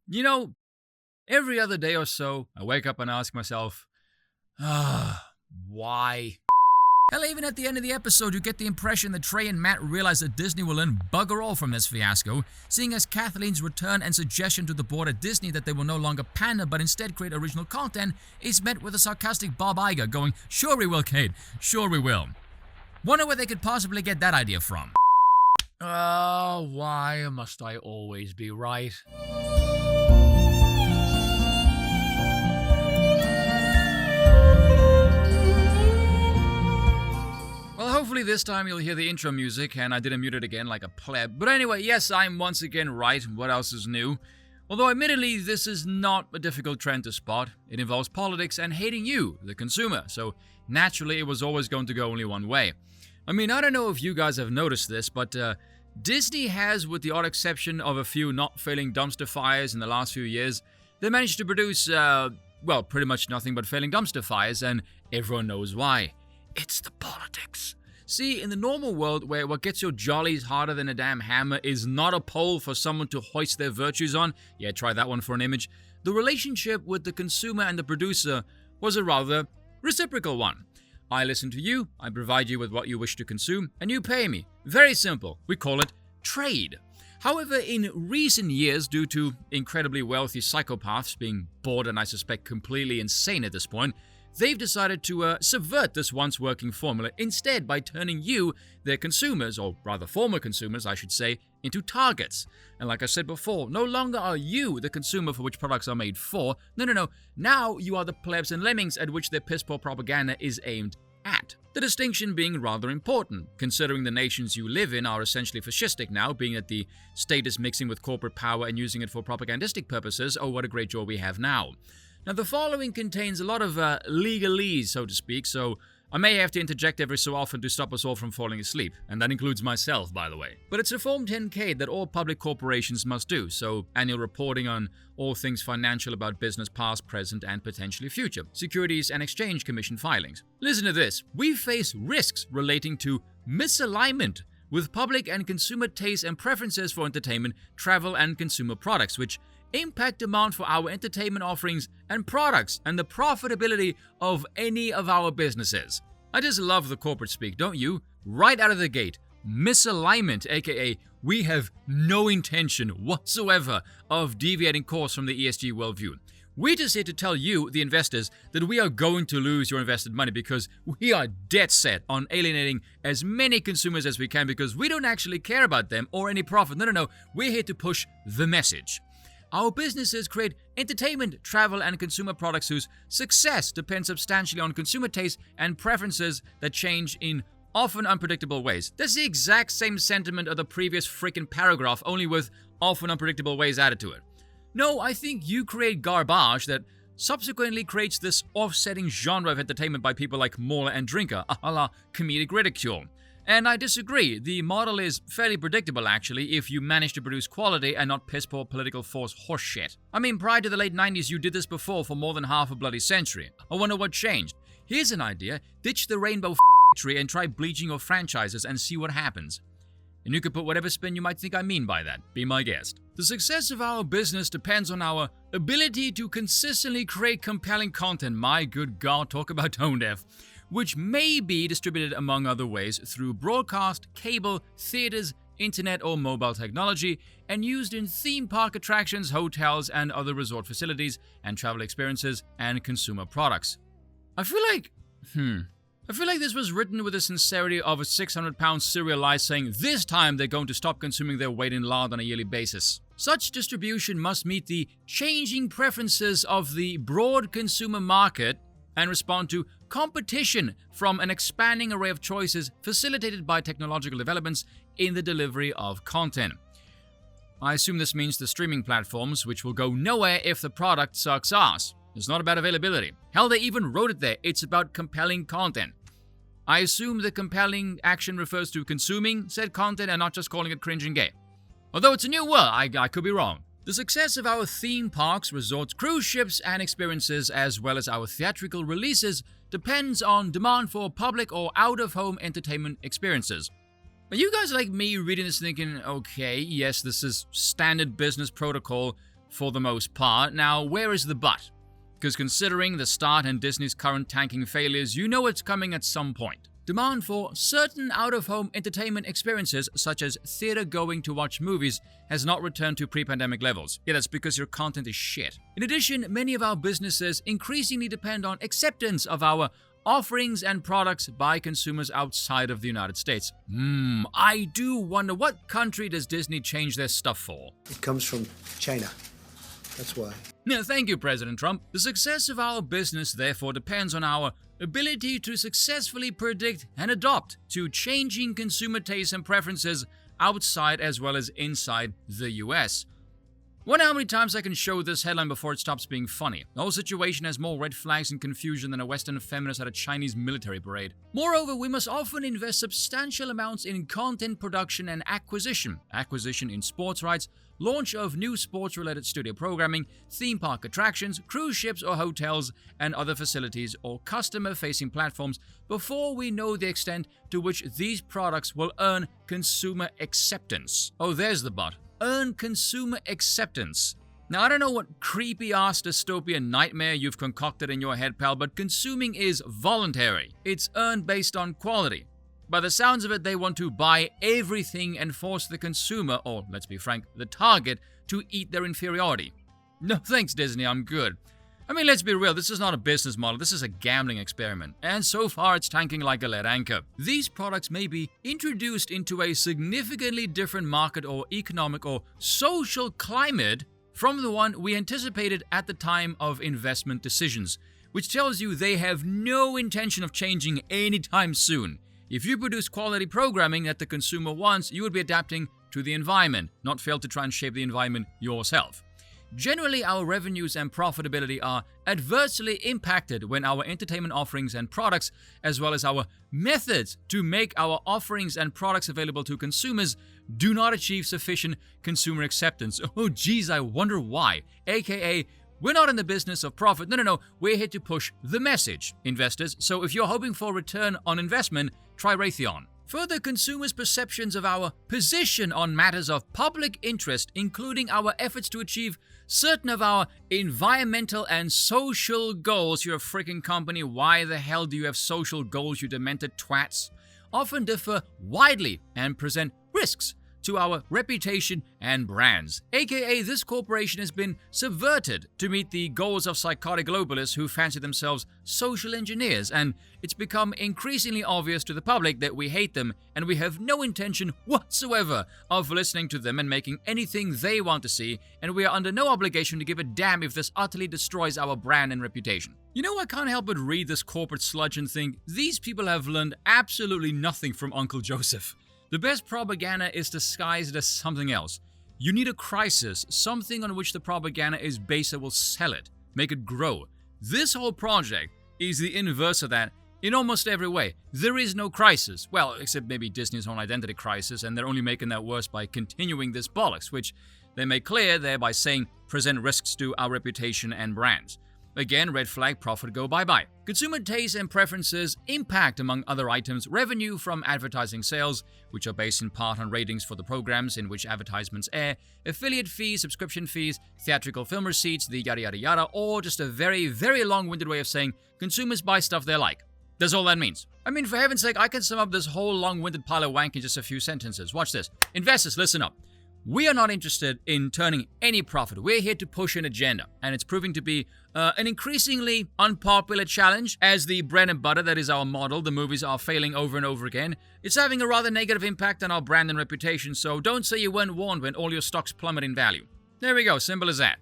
You know, every other day or so, I wake up and ask myself, why? Hell, even at the end of the episode, you get the impression that Trey and Matt realize that Disney will learn bugger all from this fiasco, seeing as Kathleen's return and suggestion to the board at Disney that they will no longer pander but instead create original content is met with a sarcastic Bob Iger going, "Sure we will, Kate, sure we will." Wonder where they could possibly get that idea from. Why must I always be right? Well, hopefully this time you'll hear the intro music, and I didn't mute it again like a pleb. But anyway, yes, I'm once again right. What else is new? Although admittedly, this is not a difficult trend to spot. It involves politics and hating you, the consumer, so naturally it was always going to go only one way. I mean, I don't know if you guys have noticed this, but Disney has, with the odd exception of a few not failing dumpster fires in the last few years, they managed to produce, pretty much nothing but failing dumpster fires, and everyone knows why. It's the politics. See, in the normal world where what gets your jollies harder than a damn hammer is not a pole for someone to hoist their virtues on, yeah, try that one for an image, the relationship with the consumer and the producer was a rather reciprocal one. I listen to you, I provide you with what you wish to consume, and you pay me. Very simple. We call it trade. However, in recent years, due to incredibly wealthy psychopaths being bored and I suspect completely insane at this point, they've decided to subvert this once working formula instead by turning you, their consumers, or rather former consumers, I should say, into targets. And like I said before, no longer are you the consumer for which products are made for. No. Now you are the plebs and lemmings at which their piss-poor propaganda is aimed at. The distinction being rather important, considering the nations you live in are essentially fascistic now, being that the state is mixing with corporate power and using it for propagandistic purposes. Oh, what a great joy we have now. Now, the following contains a lot of legalese, so to speak, so I may have to interject every so often to stop us all from falling asleep, and that includes myself, by the way. But it's a Form 10K that all public corporations must do, so annual reporting on all things financial about business past, present, and potentially future, Securities and Exchange Commission filings. Listen to this. We face risks relating to misalignment with public and consumer tastes and preferences for entertainment, travel, and consumer products, which impact demand for our entertainment offerings and products and the profitability of any of our businesses. I just love the corporate speak, don't you? Right out of the gate. Misalignment, aka we have no intention whatsoever of deviating course from the ESG worldview. We're just here to tell you, the investors, that we are going to lose your invested money because we are dead set on alienating as many consumers as we can because we don't actually care about them or any profit. No. We're here to push the message. Our businesses create entertainment, travel, and consumer products whose success depends substantially on consumer tastes and preferences that change in often unpredictable ways. That's the exact same sentiment of the previous freaking paragraph, only with often unpredictable ways added to it. No, I think you create garbage that subsequently creates this offsetting genre of entertainment by people like Mauler and Drinker, a la comedic ridicule. And I disagree. The model is fairly predictable, actually, if you manage to produce quality and not piss-poor political force horseshit. I mean, prior to the late 90s, you did this before for more than half a bloody century. I wonder what changed. Here's an idea. Ditch the rainbow tree and try bleaching your franchises and see what happens. And you can put whatever spin you might think I mean by that. Be my guest. The success of our business depends on our ability to consistently create compelling content. My good God, talk about tone deaf. Which may be distributed among other ways through broadcast, cable, theaters, internet or mobile technology, and used in theme park attractions, hotels, and other resort facilities, and travel experiences, and consumer products. I feel like this was written with the sincerity of a 600-pound serial lie saying this time they're going to stop consuming their weight in lard on a yearly basis. Such distribution must meet the changing preferences of the broad consumer market and respond to competition from an expanding array of choices facilitated by technological developments in the delivery of content. I assume this means the streaming platforms, which will go nowhere if the product sucks ass. It's not about availability. Hell, they even wrote it there. It's about compelling content. I assume the compelling action refers to consuming said content and not just calling it cringe and gay. Although it's a new word, I could be wrong. The success of our theme parks, resorts, cruise ships, and experiences, as well as our theatrical releases, depends on demand for public or out-of-home entertainment experiences. Are you guys like me reading this thinking, okay, yes, this is standard business protocol for the most part. Now, where is the but? Because considering the start and Disney's current tanking failures, you know it's coming at some point. Demand for certain out-of-home entertainment experiences, such as theater going to watch movies, has not returned to pre-pandemic levels. Yeah, that's because your content is shit. In addition, many of our businesses increasingly depend on acceptance of our offerings and products by consumers outside of the United States. I do wonder, what country does Disney change their stuff for? It comes from China. That's why. No, thank you, President Trump. The success of our business, therefore, depends on our ability to successfully predict and adopt to changing consumer tastes and preferences outside as well as inside the US. Wonder how many times I can show this headline before it stops being funny. The whole situation has more red flags and confusion than a Western feminist at a Chinese military parade. Moreover, we must often invest substantial amounts in content production and acquisition in sports rights, launch of new sports-related studio programming, theme park attractions, cruise ships or hotels, and other facilities or customer-facing platforms before we know the extent to which these products will earn consumer acceptance. Oh, there's the but. Earn consumer acceptance. Now, I don't know what creepy-ass dystopian nightmare you've concocted in your head, pal, but consuming is voluntary. It's earned based on quality. By the sounds of it, they want to buy everything and force the consumer, or let's be frank, the target, to eat their inferiority. No thanks, Disney, I'm good. I mean, let's be real, this is not a business model, this is a gambling experiment. And so far, it's tanking like a lead anchor. These products may be introduced into a significantly different market or economic or social climate from the one we anticipated at the time of investment decisions, which tells you they have no intention of changing anytime soon. If you produce quality programming that the consumer wants, you would be adapting to the environment, not fail to try and shape the environment yourself. Generally, our revenues and profitability are adversely impacted when our entertainment offerings and products, as well as our methods to make our offerings and products available to consumers, do not achieve sufficient consumer acceptance. Oh geez, I wonder why. AKA, we're not in the business of profit. No, we're here to push the message, investors. So if you're hoping for a return on investment, try Raytheon. Further, consumers' perceptions of our position on matters of public interest, including our efforts to achieve certain of our environmental and social goals. You're a freaking company. Why the hell do you have social goals, you demented twats? Often differ widely and present risks to our reputation and brands. AKA, this corporation has been subverted to meet the goals of psychotic globalists who fancy themselves social engineers, and it's become increasingly obvious to the public that we hate them and we have no intention whatsoever of listening to them and making anything they want to see, and we are under no obligation to give a damn if this utterly destroys our brand and reputation. You know, I can't help but read this corporate sludge and think, these people have learned absolutely nothing from Uncle Joseph. The best propaganda is disguised as something else. You need a crisis, something on which the propaganda is based that will sell it, make it grow. This whole project is the inverse of that in almost every way. There is no crisis. Well, except maybe Disney's own identity crisis, and they're only making that worse by continuing this bollocks, which they make clear there by saying present risks to our reputation and brands. Again, red flag, profit go bye-bye. Consumer tastes and preferences impact, among other items, revenue from advertising sales, which are based in part on ratings for the programs in which advertisements air, affiliate fees, subscription fees, theatrical film receipts, the yada yada yada, or just a very, very long-winded way of saying consumers buy stuff they like. That's all that means. I mean, for heaven's sake, I can sum up this whole long-winded pile of wank in just a few sentences. Watch this. Investors, listen up. We are not interested in turning any profit. We're here to push an agenda, and it's proving to be an increasingly unpopular challenge. As the bread and butter that is our model, the movies are failing over and over again. It's having a rather negative impact on our brand and reputation, so don't say you weren't warned when all your stocks plummet in value. There we go, simple as that.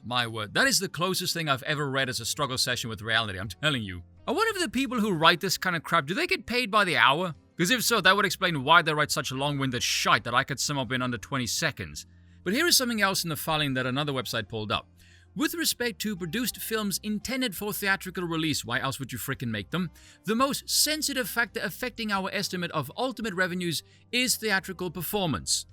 My word, that is the closest thing I've ever read as a struggle session with reality, I'm telling you. I wonder if the people who write this kind of crap, do they get paid by the hour? Because if so, that would explain why they write such long-winded shite that I could sum up in under 20 seconds. But here is something else in the filing that another website pulled up. With respect to produced films intended for theatrical release, why else would you frickin' make them? The most sensitive factor affecting our estimate of ultimate revenues is theatrical performance.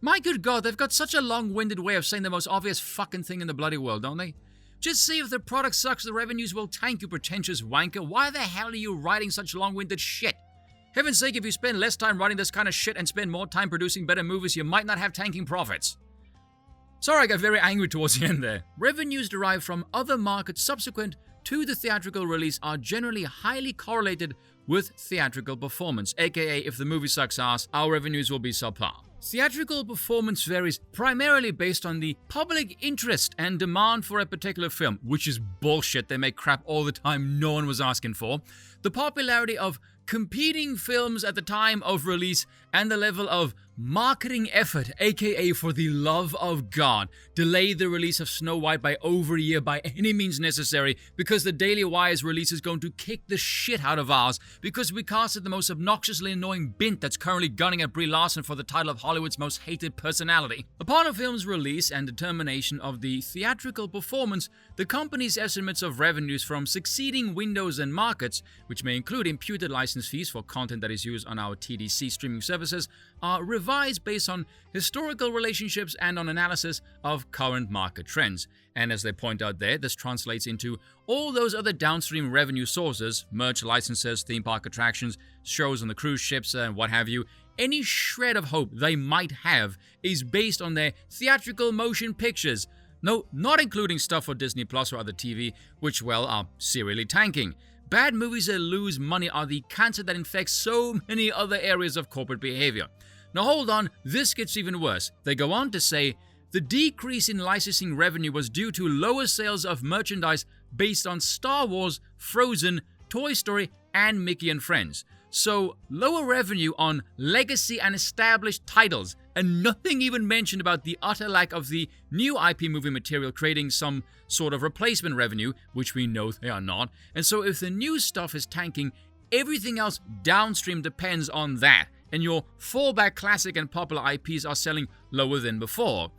My good God, they've got such a long-winded way of saying the most obvious fucking thing in the bloody world, don't they? Just see if the product sucks, the revenues will tank, you pretentious wanker. Why the hell are you writing such long-winded shit? Heaven's sake, if you spend less time writing this kind of shit and spend more time producing better movies, you might not have tanking profits. Sorry, I got very angry towards the end there. Revenues derived from other markets subsequent to the theatrical release are generally highly correlated with theatrical performance, aka if the movie sucks ass, our revenues will be subpar. Theatrical performance varies primarily based on the public interest and demand for a particular film, which is bullshit. They make crap all the time no one was asking for. The popularity of competing films at the time of release, and the level of marketing effort, aka for the love of God, delay the release of Snow White by over a year by any means necessary, because the Daily Wire's release is going to kick the shit out of ours, because we casted the most obnoxiously annoying bint that's currently gunning at Brie Larson for the title of Hollywood's most hated personality. Upon a film's release and determination of the theatrical performance, the company's estimates of revenues from succeeding windows and markets, which may include imputed license fees for content that is used on our TDC streaming services, are revised based on historical relationships and on analysis of current market trends. And as they point out there, this translates into all those other downstream revenue sources, merch licenses, theme park attractions, shows on the cruise ships, and what have you. Any shred of hope they might have is based on their theatrical motion pictures. No, not including stuff for Disney Plus or other TV, which, well, are serially tanking. Bad movies that lose money are the cancer that infects so many other areas of corporate behavior. Now hold on, this gets even worse. They go on to say, the decrease in licensing revenue was due to lower sales of merchandise based on Star Wars, Frozen, Toy Story, and Mickey and Friends. So, lower revenue on legacy and established titles, and nothing even mentioned about the utter lack of the new IP movie material creating some sort of replacement revenue, which we know they are not. And so if the new stuff is tanking, everything else downstream depends on that, and your fallback classic and popular IPs are selling lower than before.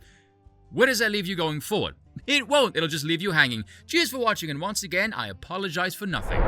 Where does that leave you going forward? It won't, it'll just leave you hanging. Cheers for watching, and once again, I apologize for nothing.